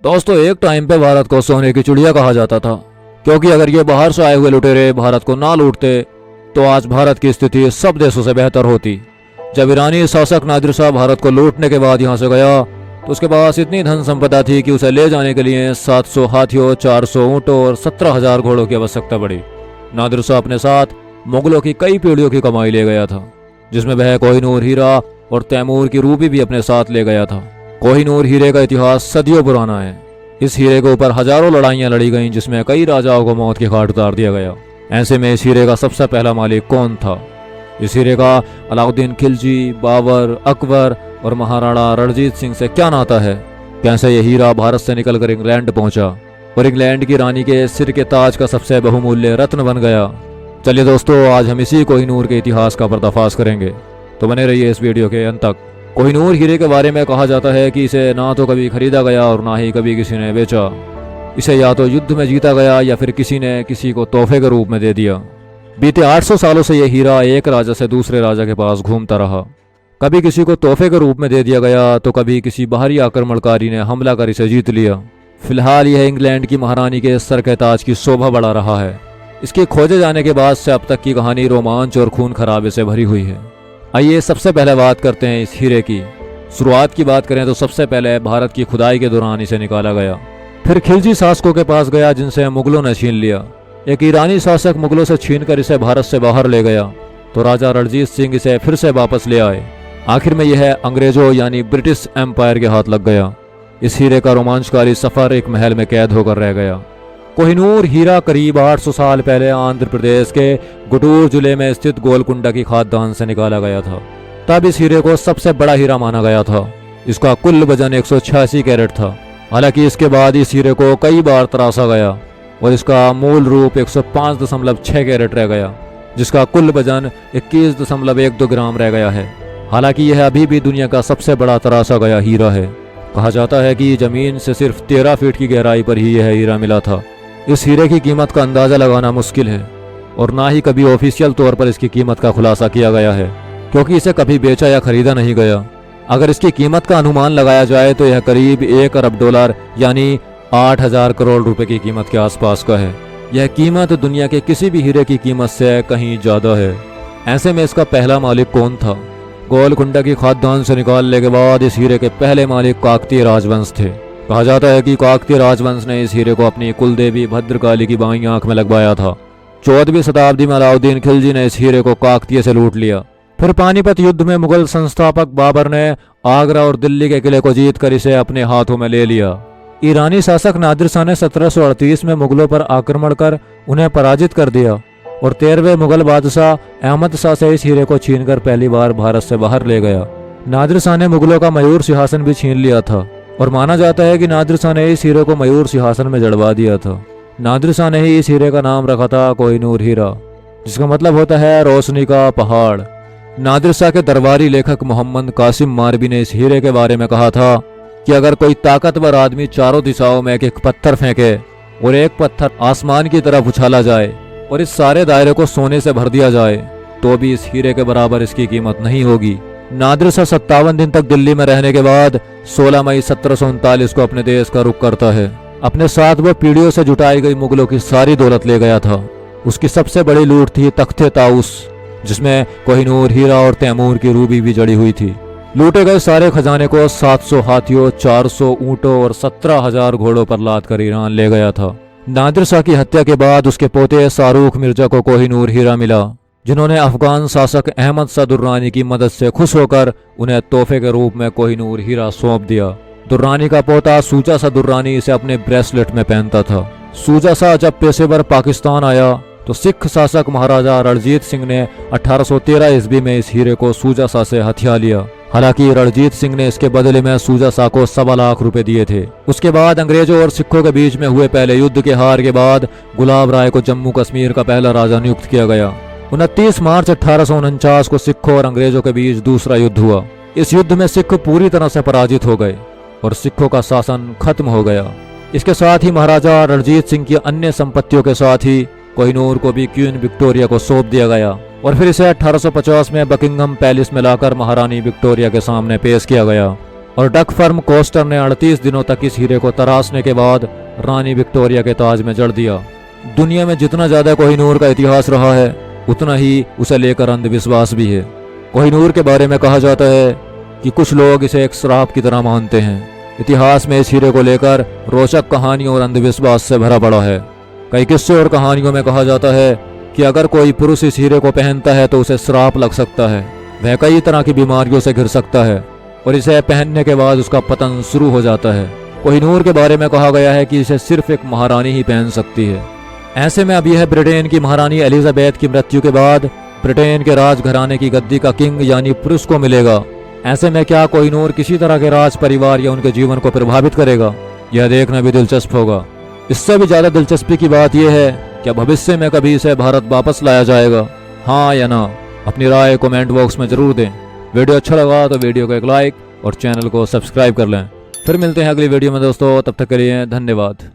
दोस्तों, एक टाइम पे भारत को सोने की चिड़िया कहा जाता था, क्योंकि अगर ये बाहर से आए हुए लुटेरे भारत को ना लूटते तो आज भारत की स्थिति सब देशों से बेहतर होती। जब ईरानी शासक नादिर शाह भारत को लूटने के बाद यहाँ से गया तो उसके पास इतनी धन संपदा थी कि उसे ले जाने के लिए 700 हाथियों, 400 ऊँटों और 17,000 घोड़ों की आवश्यकता पड़ी। नादिर शाह अपने साथ मुगलों की कई पीढ़ियों की कमाई ले गया था, जिसमें वह कोहिनूर हीरा और तैमूर की रूबी भी अपने साथ ले गया था। कोहिनूर हीरे का इतिहास सदियों पुराना है। इस हीरे के ऊपर हजारों लड़ाइयां लड़ी गईं, जिसमें कई राजाओं को मौत की घाट उतार दिया गया। ऐसे में इस हीरे का सबसे पहला मालिक कौन था? इस हीरे का अलाउद्दीन खिलजी, बाबर, अकबर और महाराणा रणजीत सिंह से क्या नाता है? कैसे यह हीरा भारत से निकलकर इंग्लैंड पहुंचा और इंग्लैंड की रानी के सिर के ताज का सबसे बहुमूल्य रत्न बन गया? चलिए दोस्तों, आज हम इसी कोहिनूर के इतिहास का पर्दाफाश करेंगे, तो बने रहिए इस वीडियो के अंत तक। कोहिनूर हीरे के बारे में कहा जाता है कि इसे ना तो कभी खरीदा गया और ना ही कभी किसी ने बेचा। इसे या तो युद्ध में जीता गया या फिर किसी ने किसी को तोहफे के रूप में दे दिया। बीते 800 सालों से यह हीरा एक राजा से दूसरे राजा के पास घूमता रहा। कभी किसी को तोहफे के रूप में दे दिया गया तो कभी किसी बाहरी आक्रमणकारी ने हमला कर इसे जीत लिया। फिलहाल यह इंग्लैंड की महारानी के सर के ताज की शोभा बढ़ा रहा है। इसके खोजे जाने के बाद से अब तक की कहानी रोमांच और खून खराबे से भरी हुई है। आइए सबसे पहले बात करते हैं इस हीरे की। शुरुआत की बात करें तो सबसे पहले भारत की खुदाई के दौरान इसे निकाला गया, फिर खिलजी शासकों के पास गया जिनसे मुगलों ने छीन लिया। एक ईरानी शासक मुगलों से छीनकर इसे भारत से बाहर ले गया तो राजा रणजीत सिंह इसे फिर से वापस ले आए। आखिर में यह अंग्रेजों यानी ब्रिटिश एम्पायर के हाथ लग गया। इस हीरे का रोमांचकारी सफर एक महल में कैद होकर रह गया। कोहिनूर हीरा करीब 800 साल पहले आंध्र प्रदेश के गुंटूर जिले में स्थित गोलकुंडा की खादान से निकाला गया था। तब इस हीरे को सबसे बड़ा हीरा माना गया था। इसका कुल वजन 186 कैरेट था। हालांकि इसके बाद इस हीरे को कई बार तराशा गया और इसका मूल रूप 105.6 कैरेट रह गया, जिसका कुल वजन 21.12 ग्राम रह गया है। हालांकि यह अभी भी दुनिया का सबसे बड़ा तराशा गया हीरा है। कहा जाता है कि जमीन से सिर्फ 13 फीट की गहराई पर ही यह हीरा मिला था। इस हीरे की कीमत का अंदाजा लगाना मुश्किल है और ना ही कभी ऑफिशियल तौर पर इसकी कीमत का खुलासा किया गया है, क्योंकि इसे कभी बेचा या खरीदा नहीं गया। अगर इसकी कीमत का अनुमान लगाया जाए तो यह करीब 1 अरब डॉलर यानी 8,000 करोड़ रुपए की कीमत के आसपास का है। यह कीमत दुनिया के किसी भी हीरे की कीमत से कहीं ज्यादा है। ऐसे में इसका पहला मालिक कौन था? गोलकुंडा की खादान से निकालने के बाद इस हीरे के पहले मालिक काकतीय राजवंश थे। कहा जाता है कि काकतीय राजवंश ने इस हीरे को अपनी कुलदेवी भद्रकाली की बाईं आंख में लगवाया था। 14वीं शताब्दी में अलाउद्दीन खिलजी ने इस हीरे को काकतीय से लूट लिया। फिर पानीपत युद्ध में मुगल संस्थापक बाबर ने आगरा और दिल्ली के किले को जीतकर इसे अपने हाथों में ले लिया। ईरानी शासक नादिर शाह ने 1738 में मुगलों पर आक्रमण कर उन्हें पराजित कर दिया और 13वें मुगल बादशाह अहमद शाह से इस हीरे को छीनकर पहली बार भारत से बाहर ले गया। नादिर शाह ने मुगलों का मयूर सिंहासन भी छीन लिया था और माना जाता है कि नादिर शाह ने इस हीरे को मयूर सिंहासन में जड़वा दिया था। नादिर शाह ने ही इस हीरे का नाम रखा था कोहिनूर हीरा, जिसका मतलब होता है रोशनी का पहाड़। नादिर शाह के दरबारी लेखक मोहम्मद कासिम मारवी ने इस हीरे के बारे में कहा था कि अगर कोई ताकतवर आदमी चारों दिशाओं में एक पत्थर फेंके और एक पत्थर आसमान की तरफ उछाला जाए और इस सारे दायरे को सोने से भर दिया जाए तो भी इस हीरे के बराबर इसकी कीमत नहीं होगी। नादिर शाह 57 दिन तक दिल्ली में रहने के बाद 16 मई 1739 को अपने देश का रुख करता है। अपने साथ वो पीढ़ियों से जुटाई गई मुगलों की सारी दौलत ले गया था। उसकी सबसे बड़ी लूट थी तख्ते ताउस, जिसमें कोहिनूर हीरा और तैमूर की रूबी भी जड़ी हुई थी। लूटे गए सारे खजाने को 700 हाथियों, 400 ऊंटों और 17,000 घोड़ों पर लाद कर ईरान ले गया था। नादिर शाह की हत्या के बाद उसके पोते शाहरुख मिर्जा को कोहिनूर हीरा मिला, जिन्होंने अफगान शासक अहमद शाह दुर्रानी की मदद से खुश होकर उन्हें तोहफे के रूप में कोहिनूर हीरा सौंप दिया। दुर्रानी का पोता सूजा शाह दुर्रानी इसे अपने ब्रेसलेट में पहनता था। सूजा शाह जब पेशेवर पाकिस्तान आया तो सिख शासक महाराजा रणजीत सिंह ने 1813 ईस्वी में इस हीरे को सूजा शाह से हथिया लिया। हालांकि रणजीत सिंह ने इसके बदले में सूजा शाह को 1.25 लाख रुपए दिए थे। उसके बाद अंग्रेजों और सिखों के बीच में हुए पहले युद्ध के हार के बाद गुलाब राय को जम्मू कश्मीर का पहला राजा नियुक्त किया गया। 29 मार्च 1849 को सिखों और अंग्रेजों के बीच दूसरा युद्ध हुआ। इस युद्ध में सिख पूरी तरह से पराजित हो गए और सिखों का शासन खत्म हो गया। इसके साथ ही महाराजा रणजीत सिंह की अन्य संपत्तियों के साथ ही कोहिनूर को भी क्वीन विक्टोरिया को सौंप दिया गया और फिर इसे 1850 में बकिंघम पैलेस में लाकर महारानी विक्टोरिया के सामने पेश किया गया। और डक फर्म कोस्टर ने 38 दिनों तक इस हीरे को तराशने के बाद रानी विक्टोरिया के ताज में जड़ दिया। दुनिया में जितना ज्यादा कोहिनूर का इतिहास रहा है उतना ही उसे लेकर अंधविश्वास भी है। कोहिनूर के बारे में कहा जाता है कि कुछ लोग इसे एक श्राप की तरह मानते हैं। इतिहास में इस हीरे को लेकर रोचक कहानियों और अंधविश्वास से भरा पड़ा है। कई किस्से और कहानियों में कहा जाता है कि अगर कोई पुरुष इस हीरे को पहनता है तो उसे श्राप लग सकता है, वह कई तरह की बीमारियों से घिर सकता है और इसे पहनने के बाद उसका पतन शुरू हो जाता है। कोहिनूर के बारे में कहा गया है कि इसे सिर्फ एक महारानी ही पहन सकती है। ऐसे में अब यह ब्रिटेन की महारानी एलिजाबेथ की मृत्यु के बाद ब्रिटेन के राजघराने की गद्दी का किंग यानी पुरुष को मिलेगा। ऐसे में क्या कोहिनूर किसी तरह के राज परिवार या उनके जीवन को प्रभावित करेगा, यह देखना भी दिलचस्प होगा। इससे भी ज्यादा दिलचस्पी की बात यह है कि भविष्य में कभी इसे भारत वापस लाया जाएगा, हाँ या ना। अपनी राय कमेंट बॉक्स में जरूर दें। वीडियो अच्छा लगा तो वीडियो को एक लाइक और चैनल को सब्सक्राइब कर लें। फिर मिलते हैं अगली वीडियो में दोस्तों, तब तक के लिए धन्यवाद।